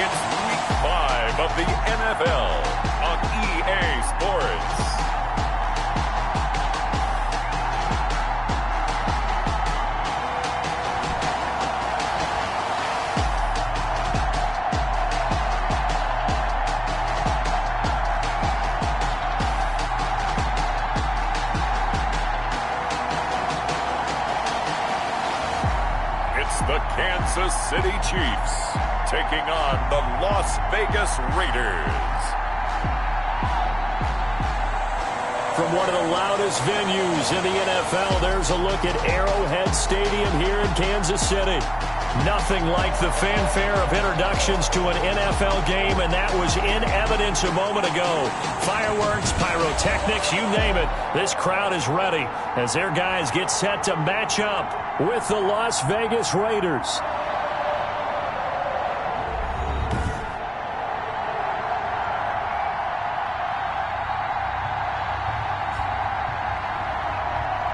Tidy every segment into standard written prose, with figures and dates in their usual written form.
It's Week 5 of the NFL on EA Sports. The Kansas City Chiefs taking on the Las Vegas Raiders. From one of the loudest venues in the NFL, there's a look at Arrowhead Stadium here in Kansas City. Nothing like the fanfare of introductions to an NFL game, and that was in evidence a moment ago. Fireworks, pyrotechnics, you name it. This crowd is ready as their guys get set to match up with the Las Vegas Raiders.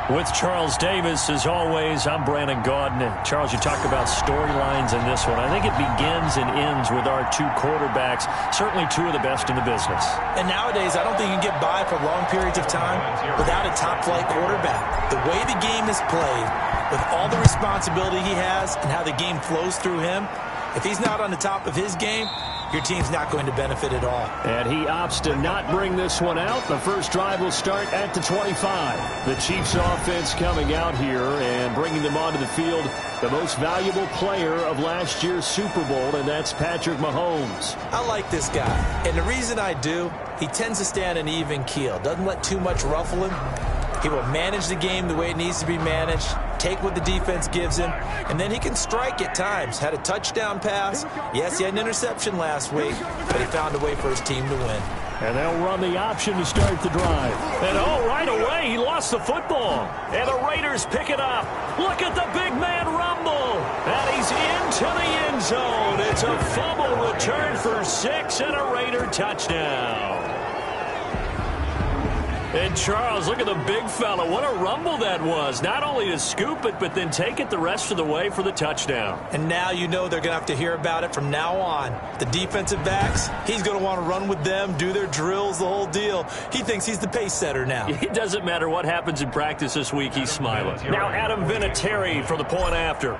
With Charles Davis, as always, I'm Brandon Gaudin. Charles, you talk about storylines in this one. I think it begins and ends with our two quarterbacks, certainly two of the best in the business. And nowadays, I don't think you can get by for long periods of time without a top-flight quarterback. The way the game is played, with all the responsibility he has and how the game flows through him, if he's not on the top of his game, your team's not going to benefit at all. And he opts to not bring this one out. The first drive will start at the 25. The Chiefs offense coming out here and bringing them onto the field, the most valuable player of last year's Super Bowl, and that's Patrick Mahomes. I like this guy, and the reason I do, he tends to stay on an even keel. Doesn't let too much ruffle him. He will manage the game the way it needs to be managed, take what the defense gives him, and then he can strike at times. Had a touchdown pass. Yes, he had an interception last week, but he found a way for his team to win. And they'll run the option to start the drive. And right away, he lost the football. And the Raiders pick it up. Look at the big man rumble. And he's into the end zone. It's a fumble return for 6 and a Raider touchdown. And Charles, look at the big fella. What a rumble that was. Not only to scoop it, but then take it the rest of the way for the touchdown. And now you know they're going to have to hear about it from now on. The defensive backs, he's going to want to run with them, do their drills, the whole deal. He thinks he's the pace setter now. It doesn't matter what happens in practice this week, he's smiling. Now Adam Vinatieri for the point after.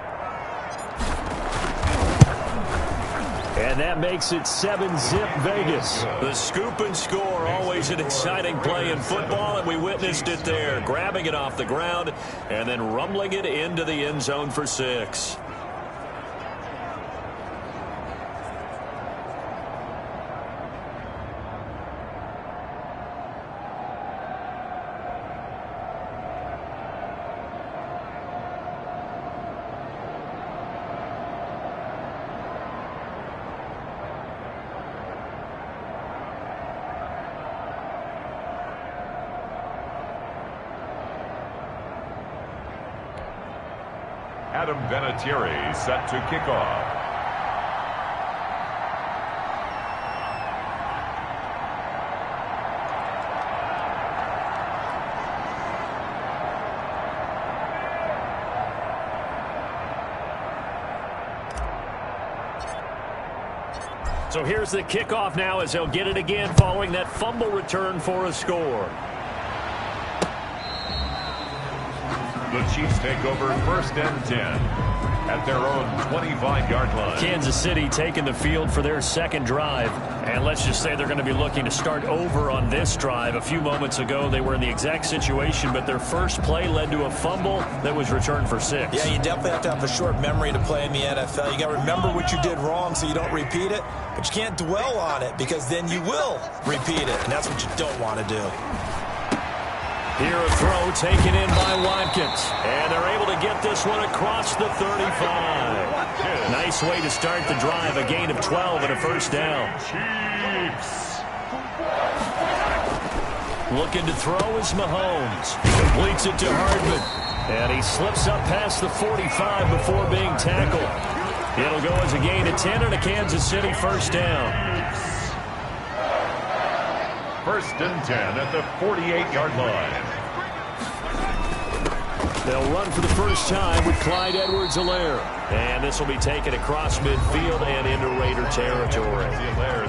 And that makes it 7-zip Vegas. The scoop and score, always an exciting play in football, and we witnessed it there. Grabbing it off the ground and then rumbling it into the end zone for 6. Adam Vinatieri set to kick off. So here's the kickoff now as they'll get it again following that fumble return for a score. The Chiefs take over 1st and 10 at their own 25-yard line. Kansas City taking the field for their second drive. And let's just say they're going to be looking to start over on this drive. A few moments ago, they were in the exact situation, but their first play led to a fumble that was returned for 6. Yeah, you definitely have to have a short memory to play in the NFL. You got to remember what you did wrong so you don't repeat it, but you can't dwell on it because then you will repeat it, and that's what you don't want to do. Here a throw taken in by Watkins. And they're able to get this one across the 35. Nice way to start the drive. A gain of 12 and a first down. Chiefs. Looking to throw is Mahomes. Completes it to Hardman. And he slips up past the 45 before being tackled. It'll go as a gain of 10 and a Kansas City first down. 1st and 10 at the 48-yard line. They'll run for the first time with Clyde Edwards-Helaire. And this will be taken across midfield and into Raider territory.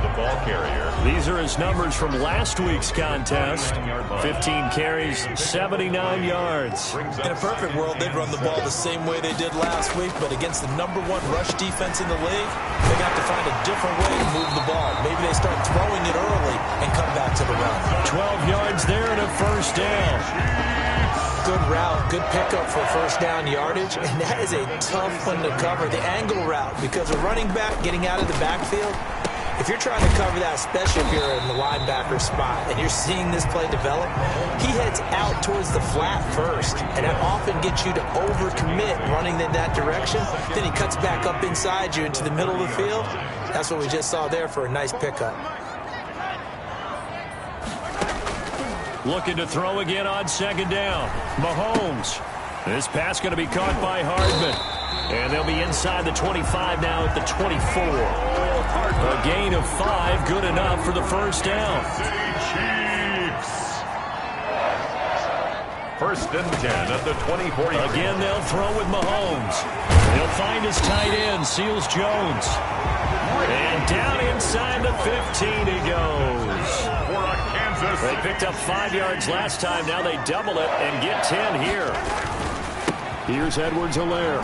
The ball carrier. These are his numbers from last week's contest. 15 carries, 79 yards. In a perfect world, they'd run the ball the same way they did last week, but against the #1 rush defense in the league, they got to find a different way to move the ball. Maybe they start throwing it early and come back to the run. 12 yards there and a first down. Good route, good pickup for first down yardage, and that is a tough one to cover, the angle route, because a running back getting out of the backfield, if you're trying to cover that, especially if you're in the linebacker spot and you're seeing this play develop, he heads out towards the flat first, and that often gets you to overcommit running in that direction. Then he cuts back up inside you into the middle of the field. That's what we just saw there for a nice pickup. Looking to throw again on second down. Mahomes. This pass going to be caught by Hardman. And they'll be inside the 25 now at the 24. A gain of 5, good enough for the first down. First and 10 at the 24. Again, they'll throw with Mahomes. He'll find his tight end, Seals Jones. And down inside the 15 he goes. They picked up 5 yards last time. Now they double it and get 10 here. Here's Edwards-Helaire.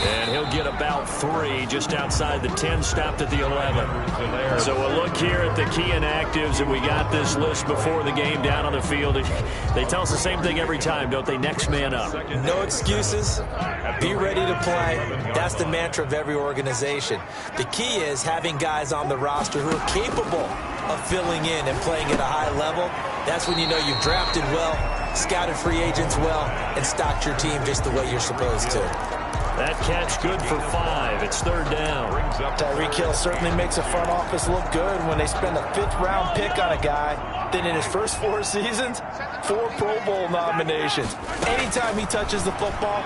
And he'll get about 3 just outside the 10, stopped at the 11. So a look here at the key inactives, and we got this list before the game down on the field. They tell us the same thing every time, don't they? Next man up. No excuses. Be ready to play. That's the mantra of every organization. The key is having guys on the roster who are capable of filling in and playing at a high level. That's when you know you've drafted well, scouted free agents well, and stocked your team just the way you're supposed to. That catch good for 5. It's third down. Tyreek Hill certainly makes a front office look good when they spend a 5th-round pick on a guy. Then in his first 4 seasons, 4 Pro Bowl nominations. Anytime he touches the football,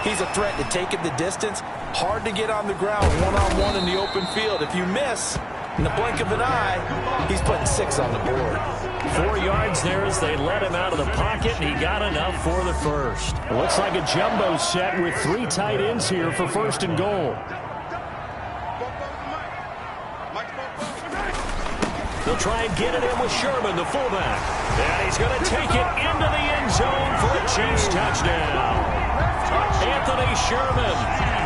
he's a threat to take it the distance. Hard to get on the ground one-on-one in the open field. If you miss, in the blink of an eye, he's putting 6 on the board. 4 yards there as they let him out of the pocket, and he got enough for the first. It looks like a jumbo set with 3 tight ends here for first and goal. They'll try and get it in with Sherman, the fullback. And he's going to take it into the end zone for a Chiefs touchdown. Anthony Sherman,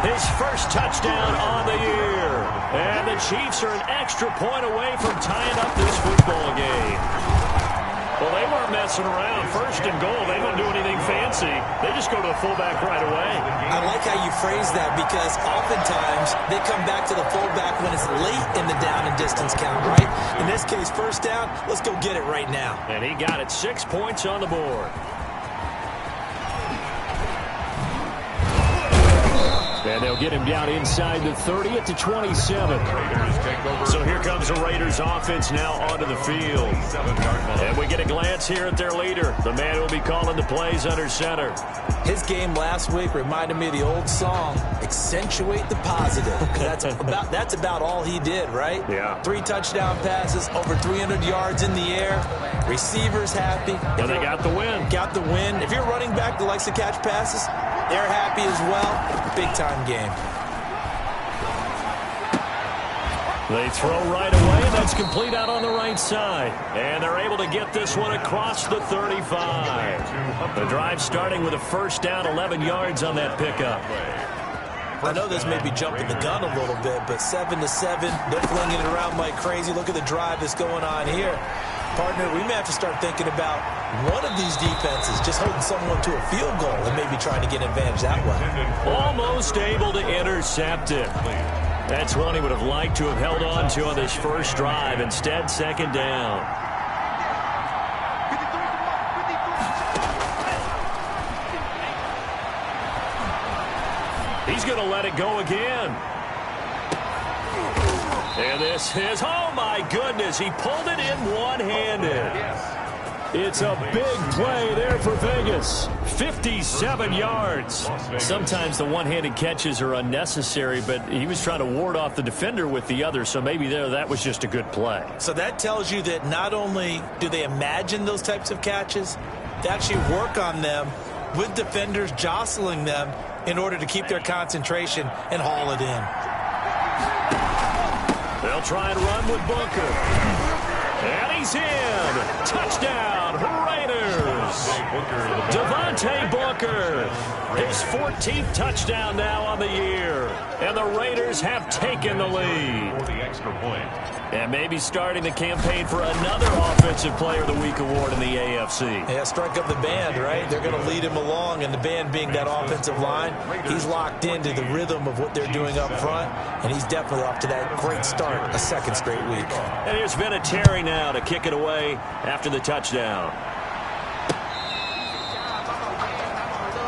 his first touchdown on the year. And the Chiefs are an extra point away from tying up this football game. Well, they weren't messing around. First and goal, they don't do anything fancy. They just go to the fullback right away. I like how you phrase that because oftentimes they come back to the fullback when it's late in the down and distance count, right? In this case, first down, let's go get it right now. And he got it, 6 points on the board. And they'll get him down inside the 30 at the 27. So here comes the Raiders offense now onto the field. And we get a glance here at their leader, the man who will be calling the plays under center. His game last week reminded me of the old song, accentuate the positive. That's about all he did, right? Yeah. 3 touchdown passes, over 300 yards in the air. Receivers happy. And they got the win. Got the win. If you're running back that likes to catch passes, they're happy as well. Big-time game. They throw right away, and that's complete out on the right side. And they're able to get this one across the 35. The drive starting with a first down, 11 yards on that pickup. I know this may be jumping the gun a little bit, but 7-7, they're flinging it around like crazy. Look at the drive that's going on here. Partner, we may have to start thinking about one of these defenses just holding someone to a field goal and maybe trying to get advantage that way. Almost able to intercept it. That's one he would have liked to have held on to on this first drive. Instead, second down. He's going to let it go again. And this is, oh my goodness, he pulled it in one-handed. It's a big play there for Vegas. 57 yards. Sometimes the one-handed catches are unnecessary, but he was trying to ward off the defender with the other, so maybe that was just a good play. So that tells you that not only do they imagine those types of catches, they actually work on them with defenders jostling them in order to keep their concentration and haul it in. They'll try and run with Booker. And he's in. Touchdown, Raiders. Devontae Booker. His 14th touchdown now on the year. And the Raiders have taken the lead. For the extra point. And maybe starting the campaign for another Offensive Player of the Week award in the AFC. Yeah, strike up the band, right? They're going to lead him along, and the band being that offensive line, he's locked into the rhythm of what they're doing up front, and he's definitely off to that great start, a second straight week. And here's Vinatieri now to kick it away after the touchdown.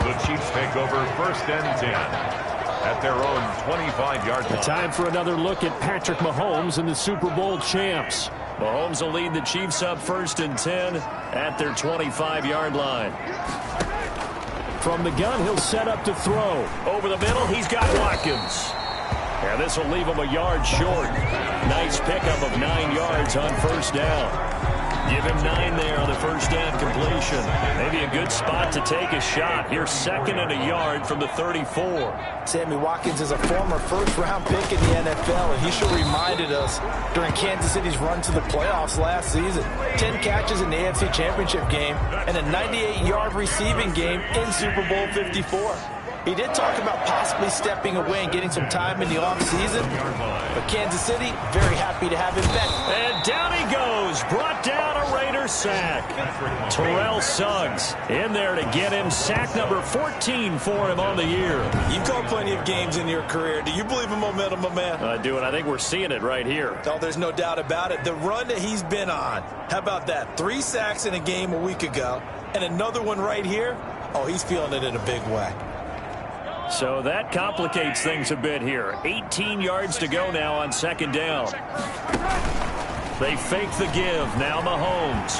The Chiefs take over 1st and 10. At their own 25-yard line. Time for another look at Patrick Mahomes and the Super Bowl champs. Mahomes will lead the Chiefs up 1st and 10 at their 25-yard line. From the gun, he'll set up to throw. Over the middle, he's got Watkins. And this will leave him a yard short. Nice pickup of 9 yards on 1st down. Give him 9 there on the 1st down completion. Maybe a good spot to take a shot. Here's 2nd and a yard from the 34. Sammy Watkins is a former first-round pick in the NFL, and he sure reminded us during Kansas City's run to the playoffs last season. 10 catches in the AFC Championship game and a 98-yard receiving game in Super Bowl 54. He did talk about possibly stepping away and getting some time in the offseason, but Kansas City very happy to have him back. And down he goes, brought down a Raider sack. Terrell Suggs in there to get him sack number 14 for him on the year. You've called plenty of games in your career. Do you believe in momentum, my man? I do, and I think we're seeing it right here. Oh, there's no doubt about it. The run that he's been on, how about that? 3 sacks in a game a week ago, and another one right here. Oh, he's feeling it in a big way. So that complicates things a bit here. 18 yards to go now on 2nd down. They fake the give. Now Mahomes.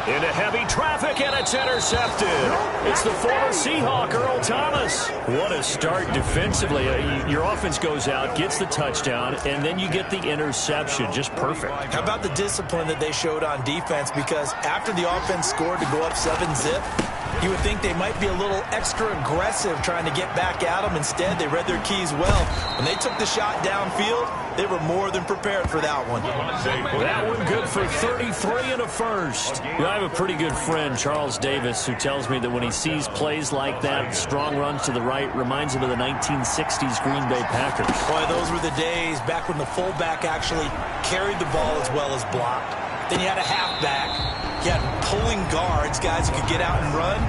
Into heavy traffic, and it's intercepted. It's the former Seahawk, Earl Thomas. What a start defensively. Your offense goes out, gets the touchdown, and then you get the interception. Just perfect. How about the discipline that they showed on defense? Because after the offense scored to go up 7-zip, you would think they might be a little extra aggressive trying to get back at them. Instead, they read their keys well. When they took the shot downfield, they were more than prepared for that one. That one good for 33 and a first. You know, I have a pretty good friend, Charles Davis, who tells me that when he sees plays like that, strong runs to the right, reminds him of the 1960s Green Bay Packers. Boy, those were the days back when the fullback actually carried the ball as well as blocked. Then you had a halfback. You had pulling guards, guys who could get out and run.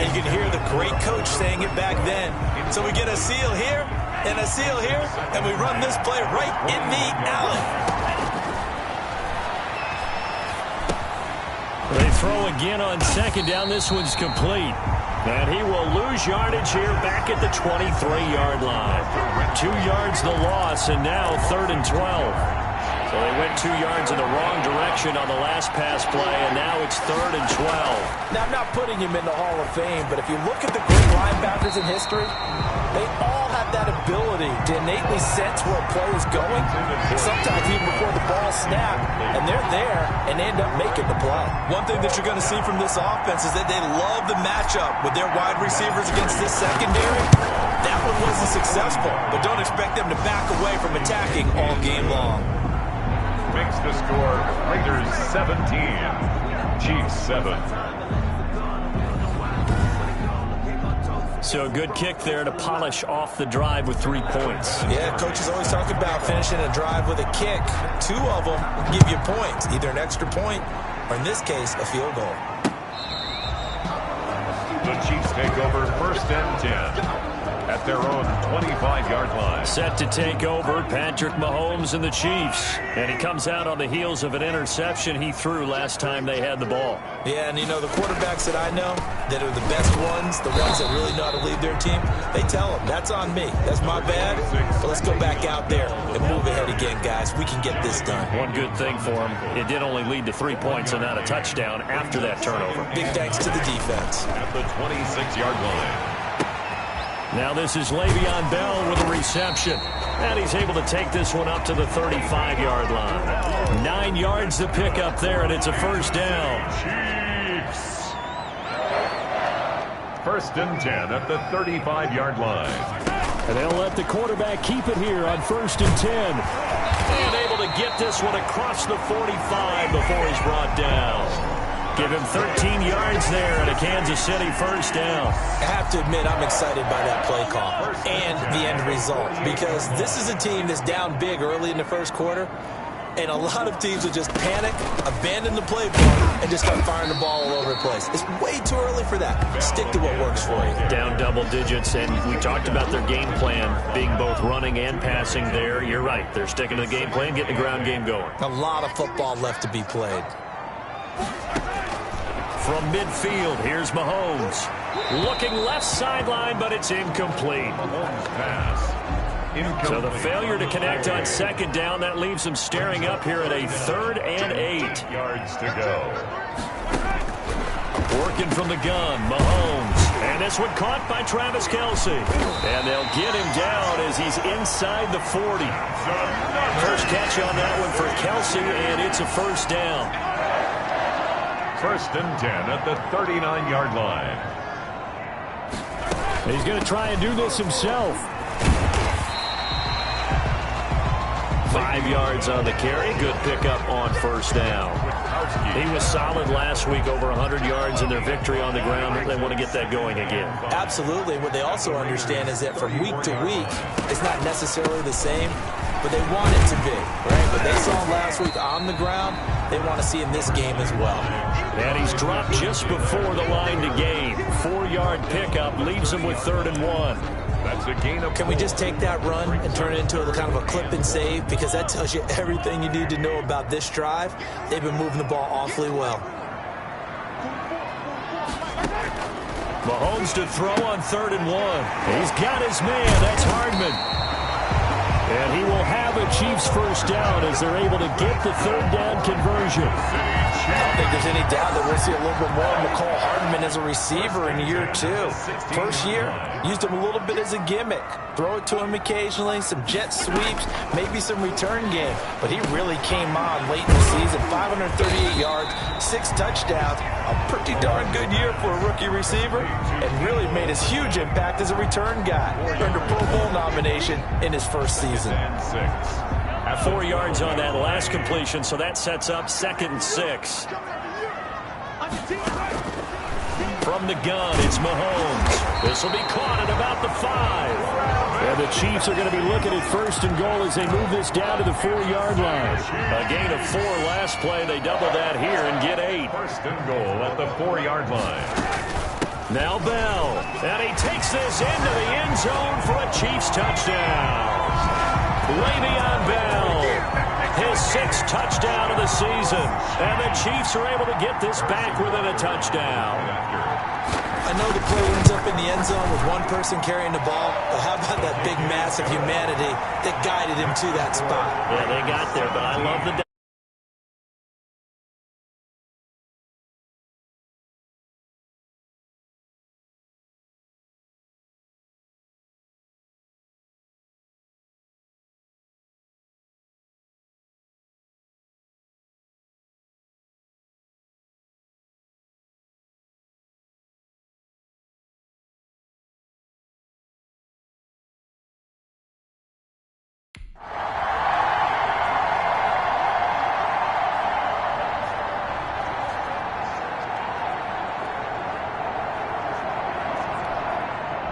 And you could hear the great coach saying it back then. So we get a seal here and a seal here, and we run this play right in the alley. They throw again on 2nd down. This one's complete. And he will lose yardage here back at the 23-yard line. 2 yards the loss, and now 3rd and 12. So they went 2 yards in the wrong direction on the last pass play, and now it's 3rd and 12. Now, I'm not putting him in the Hall of Fame, but if you look at the great linebackers in history, they all have that ability to innately sense where a play is going, sometimes even before the ball snaps, and they're there, and they end up making the play. One thing that you're going to see from this offense is that they love the matchup with their wide receivers against this secondary. That one wasn't successful, but don't expect them to back away from attacking all game long. Makes the score Raiders 17, Chiefs 7. So a good kick there to polish off the drive with 3 points. Yeah, coaches always talk about finishing a drive with a kick. 2 of them give you points, either an extra point or, in this case, a field goal. The Chiefs take over 1st and 10 at their own 25-yard line. Set to take over, Patrick Mahomes and the Chiefs. And he comes out on the heels of an interception he threw last time they had the ball. Yeah, and you know, the quarterbacks that I know that are the best ones, the ones that really know how to lead their team, they tell them, that's on me. That's my bad. But let's go back out there and move ahead again, guys. We can get this done. One good thing for him, it did only lead to 3 points and not a touchdown after that turnover. Big thanks to the defense. At the 26-yard line. Now this is Le'Veon Bell with a reception. And he's able to take this one up to the 35-yard line. 9 yards to pick up there, and it's a 1st down. Chiefs. 1st and 10 at the 35-yard line. And they'll let the quarterback keep it here on 1st and 10. And able to get this one across the 45 before he's brought down. Give him 13 yards there and a Kansas City first down. I have to admit, I'm excited by that play call and the end result, because this is a team that's down big early in the first quarter, and a lot of teams will just panic, abandon the playbook, and just start firing the ball all over the place. It's way too early for that. Stick to what works for you. Down double digits, and we talked about their game plan being both running and passing there. You're right. They're sticking to the game plan, getting the ground game going. A lot of football left to be played. From midfield, here's Mahomes. Looking left sideline, but it's incomplete. Mahomes pass. So the failure to connect on 2nd down, that leaves them staring up here at a 3rd and 8. Yards to go. Working from the gun, Mahomes. And this one caught by Travis Kelce. And they'll get him down as he's inside the 40. First catch on that one for Kelce, and it's a first down. 1st and 10 at the 39-yard line. He's going to try and do this himself. 5 yards on the carry. Good pickup on 1st down. He was solid last week, over 100 yards in their victory on the ground. They want to get that going again. Absolutely. What they also understand is that from week to week, it's not necessarily the same, but they want it to be, right? But they saw last week on the ground. They want to see in this game as well. And he's dropped just before the line to gain. 4-yard pickup leaves him with 3rd and 1. That's a gain of 4. Can we just take that run and turn it into a kind of a clip and save? Because that tells you everything you need to know about this drive. They've been moving the ball awfully well. Mahomes to throw on 3rd and 1. He's got his man. That's Hardman. And he will have a Chiefs first down as they're able to get the 3rd down conversion. I don't think there's any doubt that we'll see a little bit more of McCall Hardman as a receiver in year 2. First year, used him a little bit as a gimmick. Throw it to him occasionally, some jet sweeps, maybe some return game. But he really came on late in the season. 538 yards, 6 touchdowns. A pretty darn good year for a rookie receiver, and really made his huge impact as a return guy. Earned a Pro Bowl nomination in his first season. 4 yards on that last completion, so that sets up 2nd and 6. From the gun, it's Mahomes. This will be caught at about the 5. And the Chiefs are going to be looking at 1st and goal as they move this down to the 4-yard line. A gain of 4 last play. They double that here and get 8. 1st and goal at the 4-yard line. Now Bell. And he takes this into the end zone for a Chiefs touchdown. Le'Veon Bell, his 6th touchdown of the season. And the Chiefs are able to get this back within a touchdown. I know the play ends up in the end zone with one person carrying the ball, but how about that big mass of humanity that guided him to that spot? Yeah, they got there, but I love the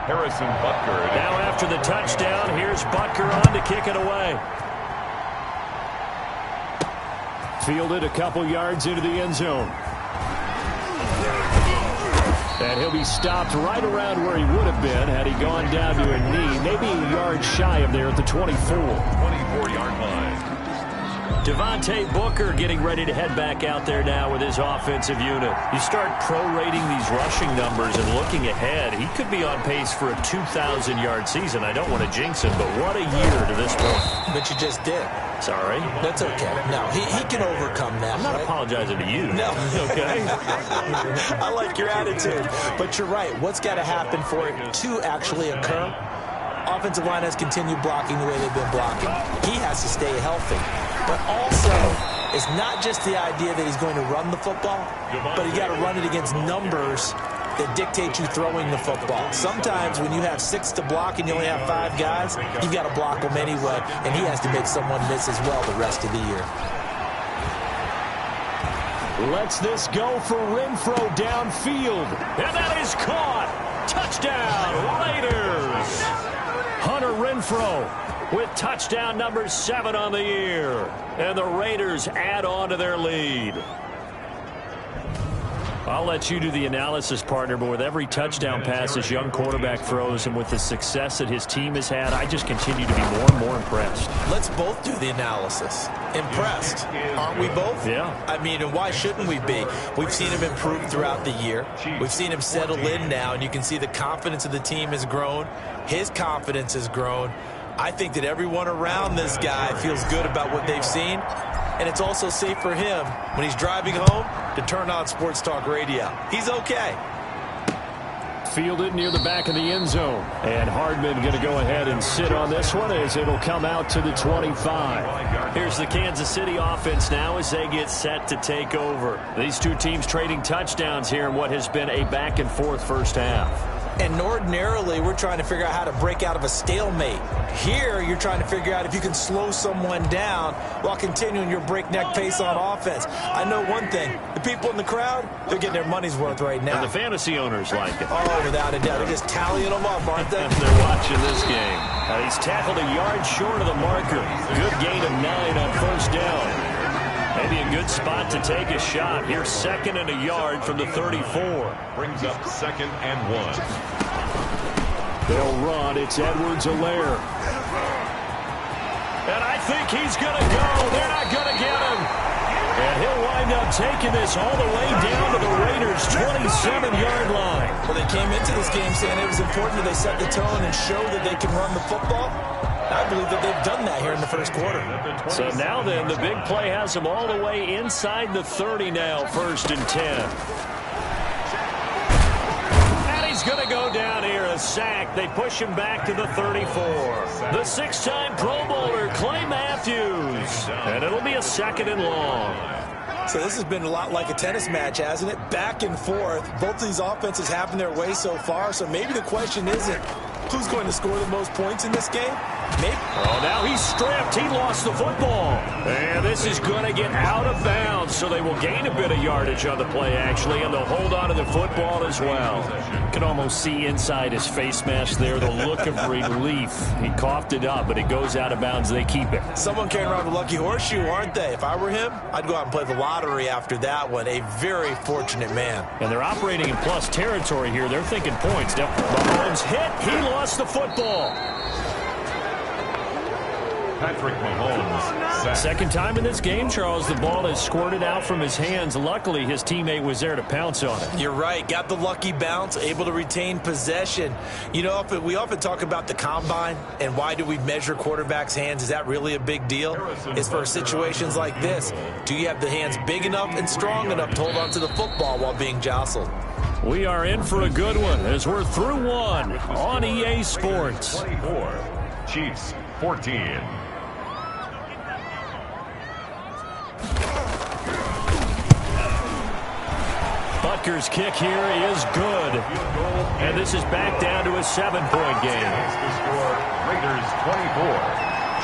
Harrison Butker. Now after the touchdown, here's Butker on to kick it away. Fielded a couple yards into the end zone. And he'll be stopped right around where he would have been had he gone down to a knee, maybe a yard shy of there at the 24. 24-yard line. Devontae Booker getting ready to head back out there now with his offensive unit. You start prorating these rushing numbers and looking ahead, he could be on pace for a 2,000-yard season. I don't want to jinx him, but what a year to this point. But you just did. Sorry. That's okay. No, he can overcome that. I'm not right? apologizing to you. No. Okay? I like your attitude. But you're right. What's got to happen for it to actually occur? Offensive line has continued blocking the way they've been blocking. He has to stay healthy. But also, it's not just the idea that he's going to run the football, but he's got to run it against numbers that dictate you throwing the football. Sometimes when you have 6 to block and you only have 5 guys, you've got to block them anyway, and he has to make someone miss as well the rest of the year. Lets this go for Renfro downfield. And that is caught. Touchdown, Raiders. Hunter Renfro with touchdown number 7 on the year. And the Raiders add on to their lead. I'll let you do the analysis, partner, but with every touchdown pass this young quarterback throws and with the success that his team has had, I just continue to be more and more impressed. Let's both do the analysis. Impressed. Aren't we both? Yeah. I mean, and why shouldn't we be? We've seen him improve throughout the year. We've seen him settle in now, and you can see the confidence of the team has grown. His confidence has grown. I think that everyone around this guy feels good about what they've seen. And it's also safe for him when he's driving home to turn on Sports Talk Radio. He's okay. Fielded near the back of the end zone. And Hardman going to go ahead and sit on this one as it'll come out to the 25. Here's the Kansas City offense now as they get set to take over. These two teams trading touchdowns here in what has been a back-and-forth first half. And ordinarily, we're trying to figure out how to break out of a stalemate. Here, you're trying to figure out if you can slow someone down while continuing your breakneck pace on offense. I know one thing. The people in the crowd, they're getting their money's worth right now. And the fantasy owners like it. Oh, without a doubt. They're just tallying them up, aren't they? They're watching this game. He's tackled a yard short of the marker. Good gain of 9 on first down. Maybe a good spot to take a shot. Here's 2nd and a yard from the 34. Brings up 2nd and 1. They'll run. It's Edwards-Helaire. And I think he's going to go. They're not going to get him. And he'll wind up taking this all the way down to the Raiders' 27-yard line. Well, they came into this game saying it was important that they set the tone and show that they can run the football. I believe that they've done that here in the first quarter. So now then, the big play has them all the way inside the 30 now, 1st and 10. And he's going to go down here, a sack. They push him back to the 34. The 6-time Pro Bowler, Clay Matthews. And it'll be a 2nd and long. So this has been a lot like a tennis match, hasn't it? Back and forth. Both of these offenses having their way so far. So maybe the question isn't who's going to score the most points in this game. Maybe. Oh, now he's stripped. He lost the football. And this is going to get out of bounds, so they will gain a bit of yardage on the play, actually, and they'll hold on to the football as well. You can almost see inside his face mask there the look of relief. He coughed it up, but it goes out of bounds. They keep it. Someone carrying around a lucky horseshoe, aren't they? If I were him, I'd go out and play the lottery after that one. A very fortunate man. And they're operating in plus territory here. They're thinking points. Mahomes hit. He lost the football. Patrick Mahomes sacked. 2nd time in this game, Charles. The ball is squirted out from his hands. Luckily, his teammate was there to pounce on it. You're right. Got the lucky bounce, able to retain possession. You know, we often talk about the combine and why do we measure quarterbacks' hands. Is that really a big deal? It's for situations like this. Do you have the hands big enough and strong enough to hold on to the football while being jostled? We are in for a good one as we're through one on EA Sports. 24. Chiefs 14. Butker's kick here is good. And this is back down to a 7-point game. The score, Raiders 24,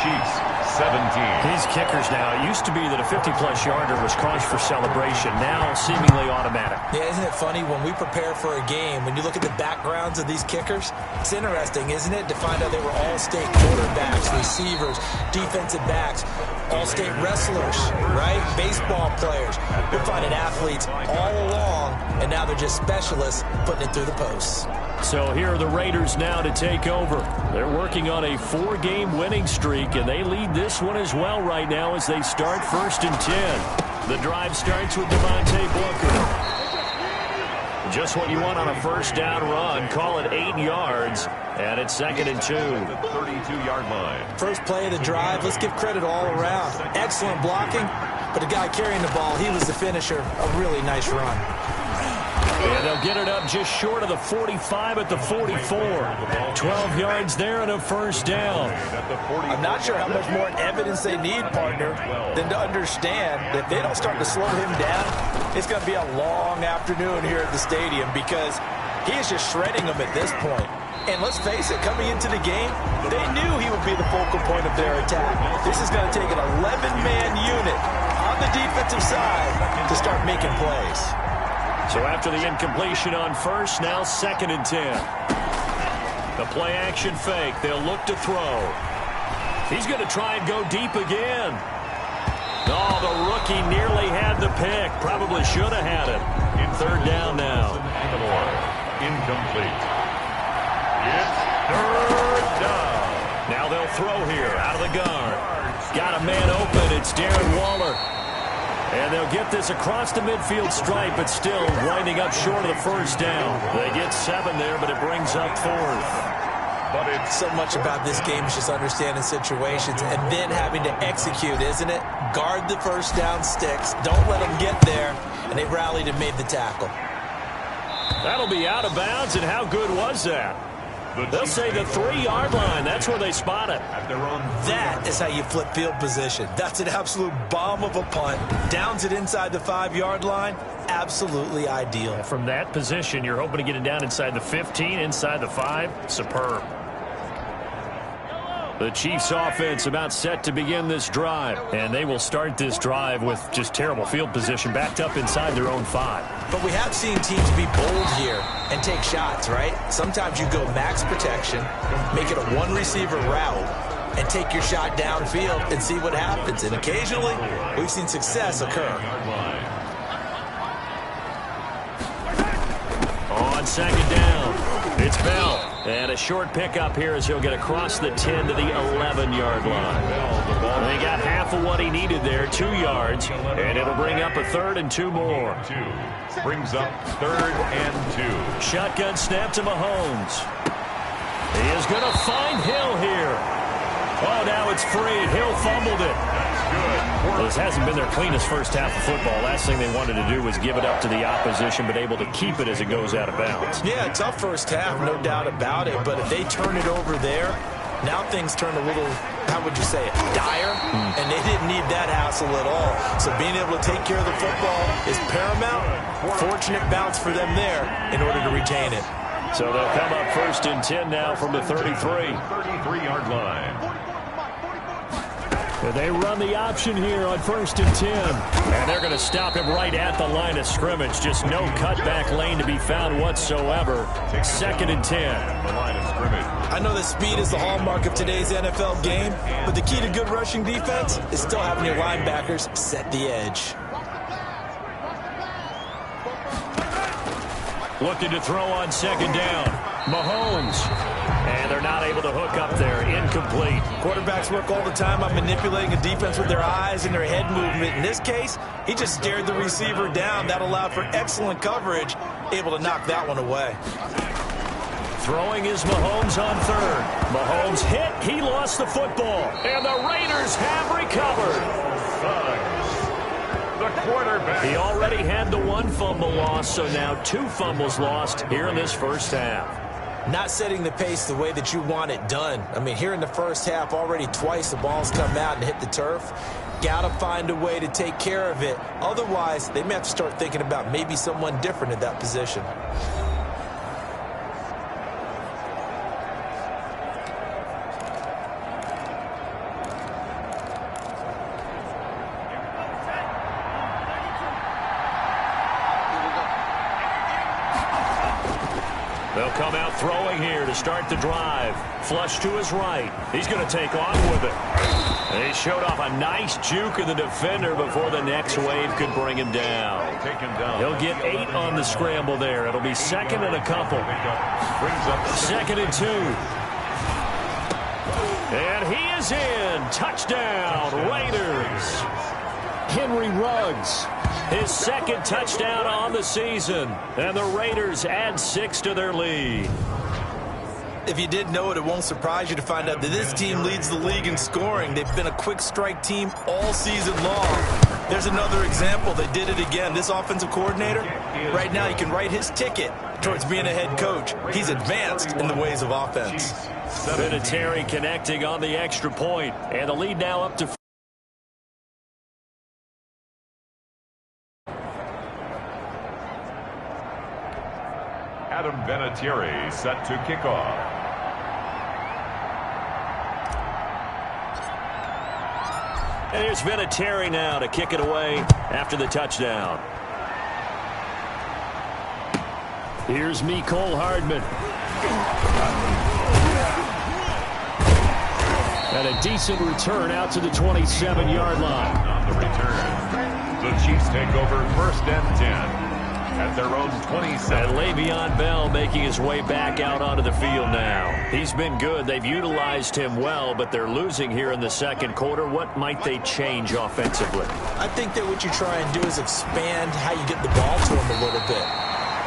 Chiefs 17. These kickers now, it used to be that a 50-plus yarder was cause for celebration. Now seemingly automatic. Yeah, isn't it funny when we prepare for a game, when you look at the backgrounds of these kickers, it's interesting, isn't it, to find out they were all-state quarterbacks, receivers, defensive backs, all-state wrestlers, right? Baseball players. We're finding athletes all along, and now they're just specialists putting it through the posts. So here are the Raiders now to take over. They're working on a 4-game winning streak, and they lead this one as well right now as they start 1st and 10. The drive starts with Devontae Booker. Just what you want on a first down run. Call it 8 yards, and it's 2nd and 2. 32-yard line. First play of the drive, let's give credit all around. Excellent blocking, but the guy carrying the ball, he was the finisher. A really nice run. And they'll get it up just short of the 45 at the 44. 12 yards there and a first down. I'm not sure how much more evidence they need, partner, than to understand that if they don't start to slow him down, it's going to be a long afternoon here at the stadium because He is just shredding them at this point. And let's face it, coming into the game, they knew he would be the focal point of their attack. This is going to take an 11-man unit on the defensive side to start making plays. So after the incompletion on first, now 2nd and 10. The play action fake. They'll look to throw. He's going to try and go deep again. Oh, the rookie nearly had the pick. Probably should have had it. 3rd down now. Incomplete. It's 3rd down. Now they'll throw here out of the gun. Got a man open. It's Darren Waller. And they'll get this across the midfield stripe, but still winding up short of the 1st down. They get 7 there, but it brings up 4th. But it's so much about this game is just understanding situations and then having to execute, isn't it? Guard the 1st down sticks. Don't let them get there. And they rallied and made the tackle. That'll be out of bounds, and how good was that? They'll say the 3-yard line. That's where they spot it. That is how you flip field position. That's an absolute bomb of a punt. Downs it inside the 5-yard line. Absolutely ideal. From that position, you're hoping to get it down inside the 15, inside the 5. Superb. The Chiefs offense about set to begin this drive. And they will start this drive with just terrible field position backed up inside their own 5. But we have seen teams be bold here and take shots, right? Sometimes you go max protection, make it a 1-receiver route, and take your shot downfield and see what happens. And occasionally, we've seen success occur. On 2nd down, it's Bell. And a short pickup here as he'll get across the 10 to the 11-yard line. They got half of what he needed there, 2 yards, and it'll bring up a 3rd and 2 more. Brings up 3rd and 2. Shotgun snap to Mahomes. He is going to find Hill here. Oh, now it's free. Hill fumbled it. Well, this hasn't been their cleanest 1st half of football. Last thing they wanted to do was give it up to the opposition, but able to keep it as it goes out of bounds. Yeah, tough 1st half, no doubt about it. But if they turn it over there, now things turn a little, how would you say it, dire? And they didn't need that hassle at all. So being able to take care of the football is paramount. Fortunate bounce for them there in order to retain it. So they'll come up 1st and 10 now from the 33. 33-yard line. They run the option here on 1st and 10. And they're going to stop him right at the line of scrimmage. Just no cutback lane to be found whatsoever. 2nd and 10. The line of scrimmage. I know that speed is the hallmark of today's NFL game, but the key to good rushing defense is still having your linebackers set the edge. Looking to throw on 2nd down. Mahomes. And they're not able to hook up there. Incomplete. Quarterbacks work all the time on manipulating a defense with their eyes and their head movement. In this case, he just stared the receiver down. That allowed for excellent coverage, able to knock that one away. Throwing is Mahomes on 3rd. Mahomes hit. He lost the football. And the Raiders have recovered. The quarterback. He already had the 1 fumble loss, so now 2 fumbles lost here in this 1st half. Not setting the pace the way that you want it done. I mean, here in the 1st half, already twice the ball's come out and hit the turf. Got to find a way to take care of it. Otherwise, they may have to start thinking about maybe someone different at that position. They'll come out throwing here to start the drive. Flush to his right. He's going to take on with it. And he showed off a nice juke of the defender before the next wave could bring him down. He'll get 8 on the scramble there. It'll be 2nd and a couple. 2nd and 2. And he is in. Touchdown, Raiders. Henry Ruggs. His 2nd touchdown on the season. And the Raiders add 6 to their lead. If you didn't know it, it won't surprise you to find out that this team leads the league in scoring. They've been a quick strike team all season long. There's another example. They did it again. This offensive coordinator, right now, you can write his ticket towards being a head coach. He's advanced in the ways of offense. Vinatieri connecting on the extra point. And the lead now up to Adam Vinatieri set to kick off. And here's Vinatieri now to kick it away after the touchdown. Here's Mecole Hardman. And a decent return out to the 27-yard line. On the return, the Chiefs take over 1st and 10 at their own 27. And Le'Veon Bell making his way back out onto the field now. He's been good. They've utilized him well, but they're losing here in the second quarter. What might they change offensively? I think that what you try and do is expand how you get the ball to him a little bit.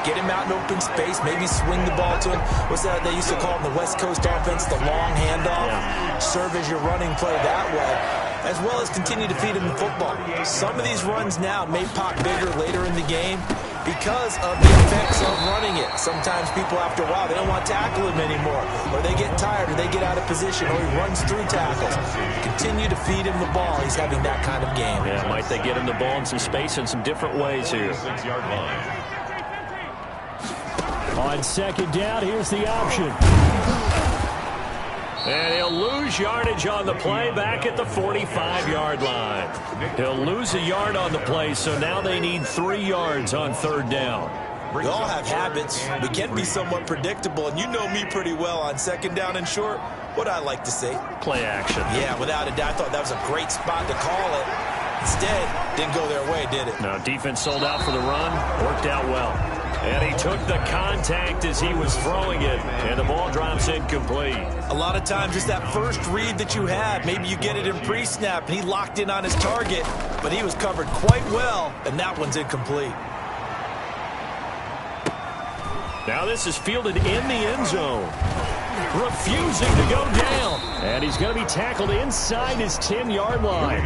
Get him out in open space, maybe swing the ball to him. What's that they used to call in the West Coast offense, the long handoff? Yeah. Serve as your running play that way, as well as continue to feed him the football. Some of these runs now may pop bigger later in the game because of the effects of running it. Sometimes people, after a while, they don't want to tackle him anymore, or they get tired, or they get out of position, or he runs through tackles. Continue to feed him the ball. He's having that kind of game. Yeah, might they get him the ball in some space in some different ways here. 6-yard line. On second down, here's the option. And he'll lose yardage on the play back at the 45-yard line. He'll lose a yard on the play, so now they need 3 yards on 3rd down. We all have habits. We can be somewhat predictable, and you know me pretty well on 2nd down and short. What I like to say? Play action. Yeah, without a doubt. I thought that was a great spot to call it. Instead, didn't go their way, did it? No, defense sold out for the run. Worked out well. And he took the contact as he was throwing it, and the ball drops incomplete. A lot of times it's that first read that you have. Maybe you get it in pre-snap, and he locked in on his target, but he was covered quite well, and that one's incomplete. Now this is fielded in the end zone. Refusing to go down. And he's going to be tackled inside his 10-yard line.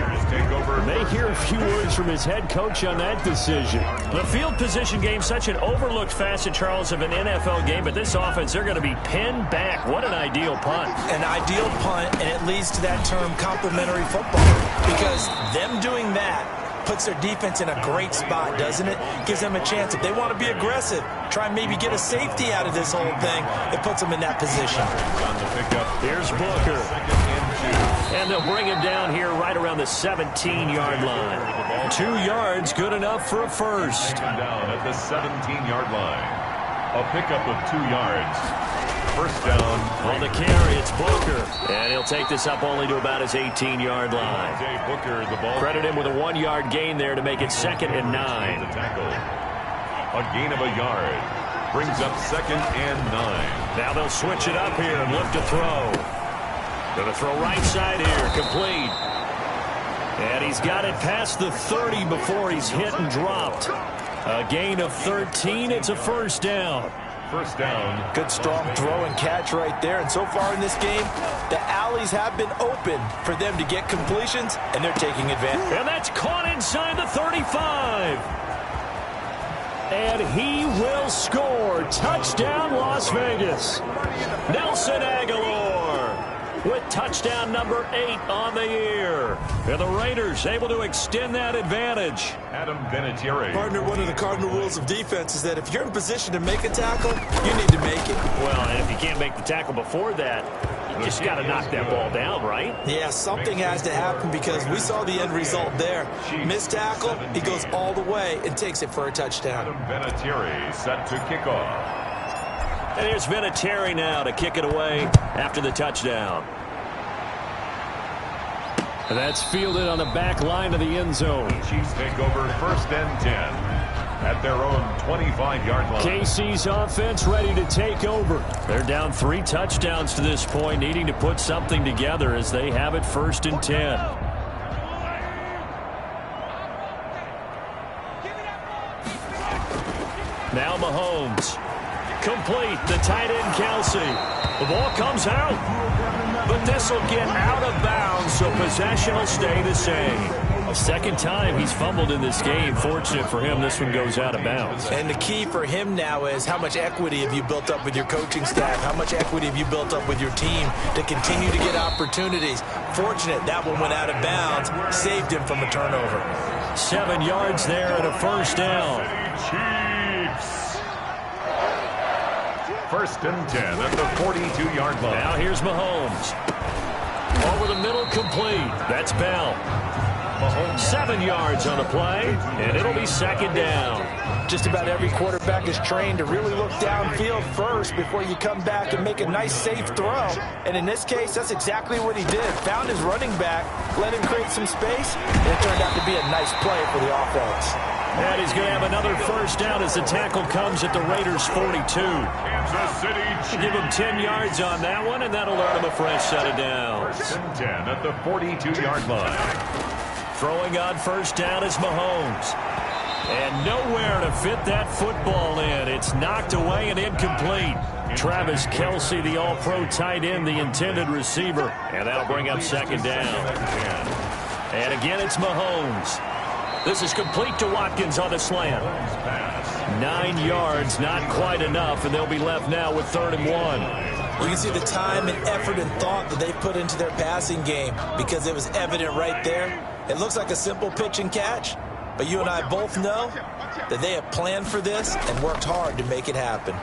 May hear a few words from his head coach on that decision. The field position game, such an overlooked facet, Charles, of an NFL game. But this offense, they're going to be pinned back. What an ideal punt. An ideal punt, and it leads to that term complementary football. Because them doing that puts their defense in a great spot, doesn't it? Gives them a chance. If they want to be aggressive, try and maybe get a safety out of this whole thing, it puts them in that position. Here's Booker. And they'll bring him down here right around the 17-yard line. 2 yards, good enough for a first. Down at the 17-yard line. A pickup of 2 yards. First down. On the carry, it's Booker. And he'll take this up only to about his 18-yard line. Booker, the ball. Credit him with a 1-yard gain there to make it 2nd and 9. The tackle. A gain of a yard. Brings up 2nd and 9. Now they'll switch it up here and look to throw. Going to throw right side here, complete. And he's got it past the 30 before he's hit and dropped. A gain of 13, it's a first down. First down. Good strong throw and catch right there. And so far in this game, the alleys have been open for them to get completions, and they're taking advantage. And that's caught inside the 35. And he will score. Touchdown, Las Vegas. Nelson Aguilar with touchdown number 8 on the year. And the Raiders able to extend that advantage. Adam Vinatieri. Partner, one of the cardinal rules of defense is that if you're in position to make a tackle, you need to make it. Well, and if you can't make the tackle before that, you just got to knock that ball down, right? Yeah, something has to happen because we saw the end result there. Missed tackle, he goes all the way and takes it for a touchdown. Adam Vinatieri set to kick off. And here's Vinatieri now to kick it away after the touchdown. And that's fielded on the back line of the end zone. The Chiefs take over 1st and 10 at their own 25-yard line. KC's offense ready to take over. They're down 3 touchdowns to this point, needing to put something together as they have it 1st and 10. Now Mahomes. Complete. The tight end, Kelsey. The ball comes out. But this will get out of bounds, so possession will stay the same. A 2nd time he's fumbled in this game. Fortunate for him, this one goes out of bounds. And the key for him now is how much equity have you built up with your coaching staff? How much equity have you built up with your team to continue to get opportunities? Fortunate that one went out of bounds, saved him from a turnover. 7 yards there and a first down. Chiefs. First and 10 at the 42-yard line. Now here's Mahomes. Over the middle, complete. That's Bell. 7 yards on the play, and it'll be second down. Just about every quarterback is trained to really look downfield first before you come back and make a nice, safe throw. And in this case, that's exactly what he did. Found his running back, let him create some space, and it turned out to be a nice play for the offense. And he's going to have another first down as the tackle comes at the Raiders' 42. Kansas City Chiefs. Give him 10 yards on that one, and that'll earn him a fresh set of downs. First and 10 at the 42-yard line. Throwing on first down is Mahomes. And nowhere to fit that football in. It's knocked away and incomplete. Travis Kelce, the all-pro tight end, the intended receiver. And that'll bring up second down. And again, it's Mahomes. This is complete to Watkins on the slant. 9 yards, not quite enough, and they'll be left now with 3rd and 1. You can see the time and effort and thought that they put into their passing game because it was evident right there. It looks like a simple pitch and catch, but you and I both know that they have planned for this and worked hard to make it happen.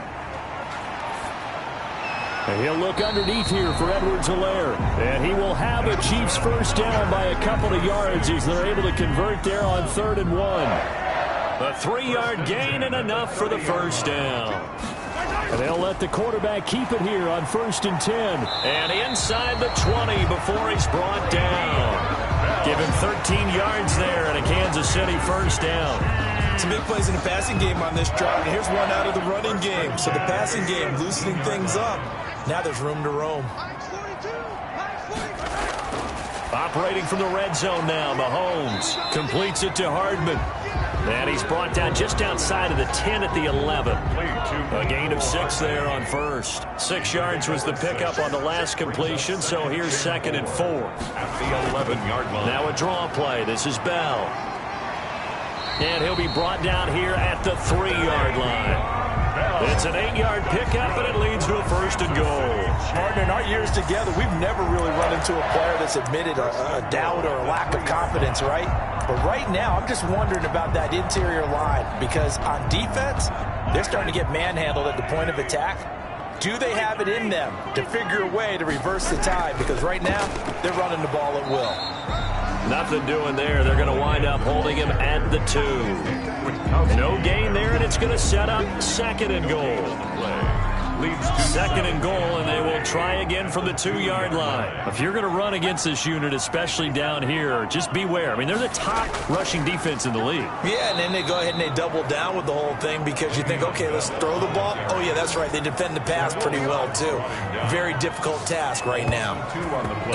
And he'll look underneath here for Edwards-Helaire. And he will have a Chiefs first down by a couple of yards as they're able to convert there on 3rd and 1. A 3-yard gain and enough for the first down. And they'll let the quarterback keep it here on 1st and 10. And inside the 20 before he's brought down. Give him 13 yards there and a Kansas City first down. Some big plays in the passing game on this drive, and here's one out of the running game. So the passing game loosening things up. Now there's room to roam. Operating from the red zone now, Mahomes completes it to Hardman. And he's brought down just outside of the 10 at the 11. A gain of 6 there on first. 6 yards was the pickup on the last completion, so here's 2nd and 4. At the 11-yard line. Now a draw play. This is Bell. And he'll be brought down here at the 3-yard line. It's an 8-yard pickup, and it leads to a 1st and goal. Partner, in our years together, we've never really run into a player that's admitted a doubt or a lack of confidence, right? But right now, I'm just wondering about that interior line because on defense, they're starting to get manhandled at the point of attack. Do they have it in them to figure a way to reverse the tide? Because right now, they're running the ball at will. Nothing doing there. They're going to wind up holding him at the 2. No gain there, and it's going to set up 2nd and goal. 2nd and goal, and they will try again from the 2-yard line. If you're going to run against this unit, especially down here, just beware. I mean, they're the top rushing defense in the league. Yeah, and then they go ahead and they double down with the whole thing because you think, okay, let's throw the ball. Oh, yeah, that's right. They defend the pass pretty well, too. Very difficult task right now.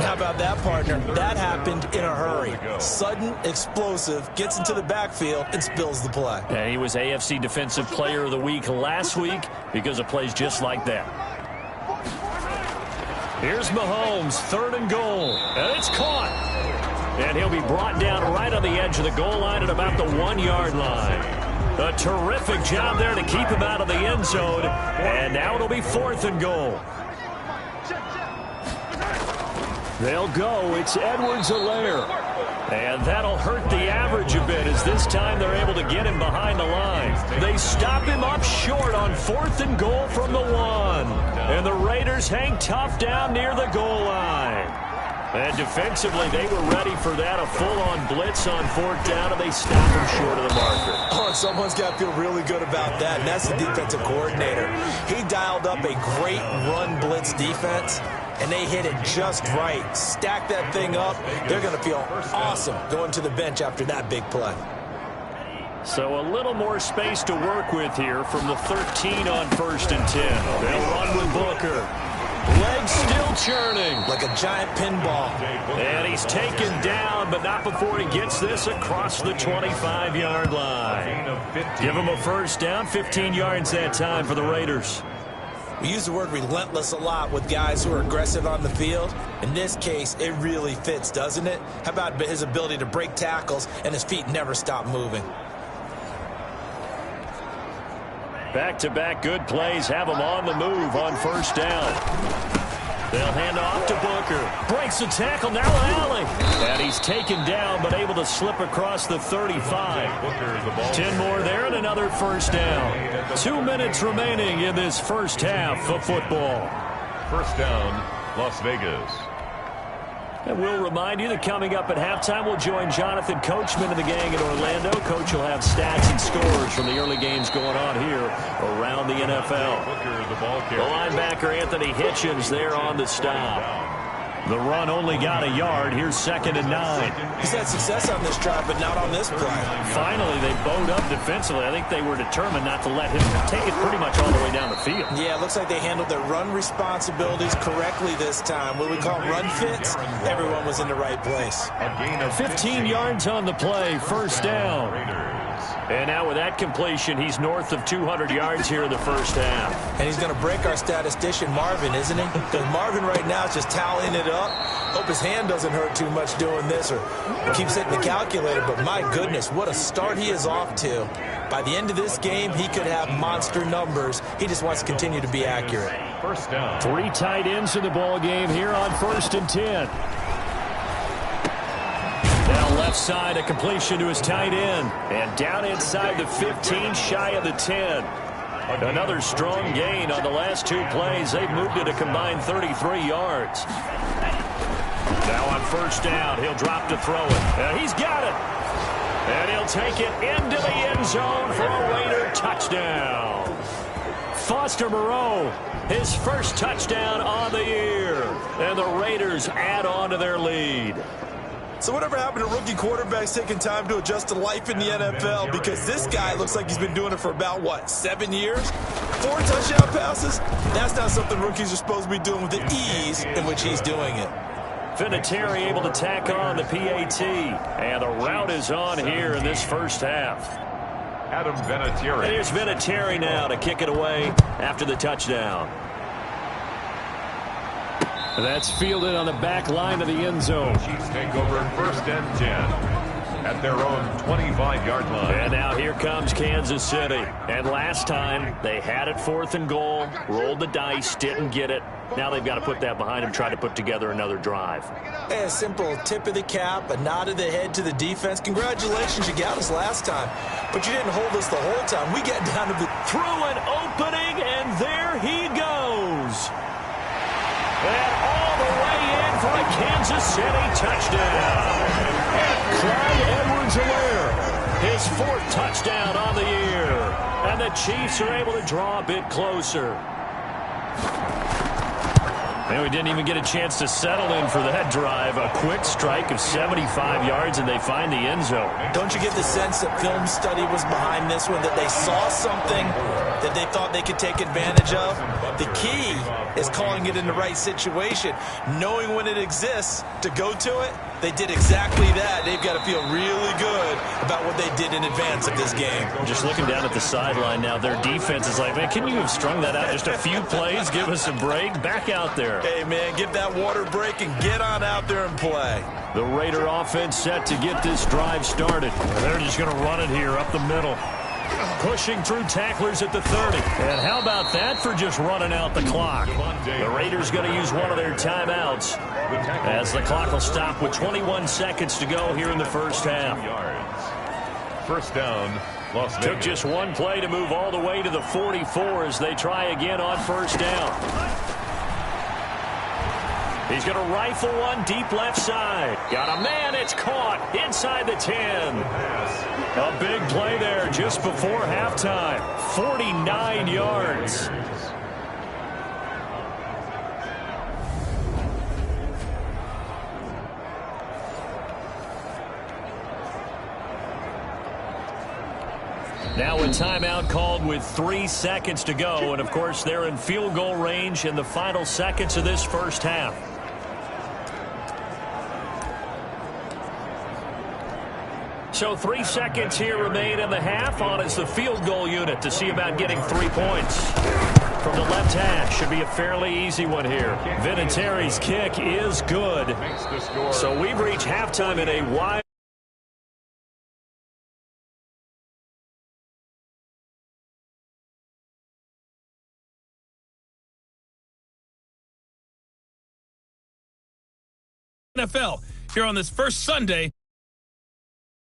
How about that, partner? That happened in a hurry. Sudden, explosive, gets into the backfield, and spills the play. And he was AFC Defensive Player of the Week last week because of plays just like that. Here's Mahomes, 3rd and goal, and it's caught. And he'll be brought down right on the edge of the goal line at about the 1-yard line. A terrific job there to keep him out of the end zone, and now it'll be 4th and goal. They'll go. It's Edwards-Helaire. And that'll hurt the average a bit as this time they're able to get him behind the line. They stop him up short on 4th and goal from the 1. And the Raiders hang tough down near the goal line. And defensively, they were ready for that, a full-on blitz on 4th down, and they stop him short of the marker. Oh, and someone's got to feel really good about that, and that's the defensive coordinator. He dialed up a great run blitz defense, and they hit it just right. Stack that thing up. They're going to feel awesome going to the bench after that big play. So a little more space to work with here from the 13 on 1st and 10. They'll run with Booker. Legs still churning. Like a giant pinball. And he's taken down, but not before he gets this across the 25-yard line. Give him a first down, 15 yards that time for the Raiders. We use the word relentless a lot with guys who are aggressive on the field. In this case, it really fits, doesn't it? How about his ability to break tackles and his feet never stop moving? Back-to-back good plays have him on the move on 1st down. They'll hand off to Booker. Breaks the tackle, now an alley. And he's taken down, but able to slip across the 35. 10 more there and another first down. 2 minutes remaining in this first half of football. First down, Las Vegas. And we'll remind you that coming up at halftime, we'll join Jonathan Coachman and the gang in Orlando. Coach will have stats and scores from the early games going on here around the NFL. The linebacker, Anthony Hitchens, there on the stop. The run only got a yard. Here's 2nd and 9. He's had success on this drive, but not on this play. Finally, they bowed up defensively. I think they were determined not to let him take it pretty much all the way down the field. Yeah, it looks like they handled their run responsibilities correctly this time. What we call run fits, everyone was in the right place. 15 yards on the play, first down. And now with that completion, he's north of 200 yards here in the first half. And he's going to break our statistician Marvin, isn't he? Because Marvin right now is just tallying it up. Hope his hand doesn't hurt too much doing this or keeps hitting the calculator. But my goodness, what a start he is off to. By the end of this game, he could have monster numbers. He just wants to continue to be accurate. First down. 3 tight ends in the ball game here on 1st and 10. Now left side, a completion to his tight end. And down inside the 15, shy of the 10. Another strong gain on the last 2 plays. They've moved it a combined 33 yards. Now on first down, he'll drop to throw it. And he's got it. And he'll take it into the end zone for a Raider touchdown. Foster Moreau, his first touchdown on the year. And the Raiders add on to their lead. So whatever happened to rookie quarterbacks taking time to adjust to life in the NFL? Because this guy looks like he's been doing it for about, what, 7 years? 4 touchdown passes? That's not something rookies are supposed to be doing with the ease in which he's doing it. Vinatieri able to tack on the PAT. And the route is on here in this first half. Adam Vinatieri. Here's Vinatieri now to kick it away after the touchdown. That's fielded on the back line of the end zone. Chiefs take over 1st and 10 at their own 25-yard line. And now here comes Kansas City. And last time they had it 4th and goal, rolled the dice, didn't get it. Now they've got to put that behind them, try to put together another drive. A simple tip of the cap, a nod of the head to the defense. Congratulations, you got us last time, but you didn't hold us the whole time. We get down to the... Through an opening, and there he goes. And all the way in for a Kansas City touchdown. Clyde Edwards-Helaire, his 4th touchdown on the year. And the Chiefs are able to draw a bit closer. And we didn't even get a chance to settle in for that drive. A quick strike of 75 yards, and they find the end zone. Don't you get the sense that film study was behind this one, that they saw something that they thought they could take advantage of? The key is calling it in the right situation, knowing when it exists to go to it. They did exactly that. They've got to feel really good about what they did in advance of this game. Just looking down at the sideline now, their defense is like, man, can you have strung that out just a few plays? Give us a break. Back out there. Hey, man, give that water break and get on out there and play. The Raider offense set to get this drive started. They're just going to run it here up the middle. Pushing through tacklers at the 30. And how about that for just running out the clock? The Raiders going to use one of their timeouts as the clock will stop with 21 seconds to go here in the first half. First down, Las Vegas. Took just one play to move all the way to the 44 as they try again on first down. He's going to rifle one deep left side. Got a man, it's caught inside the 10. A big play there just before halftime. 49 yards. Now a timeout called with 3 seconds to go. And, of course, they're in field goal range in the final seconds of this first half. So 3 seconds here remain in the half. On is the field goal unit to see about getting 3 points. From the left hash, should be a fairly easy one here. Vinatieri's kick is good. So we've reached halftime in a wide NFL here on this first Sunday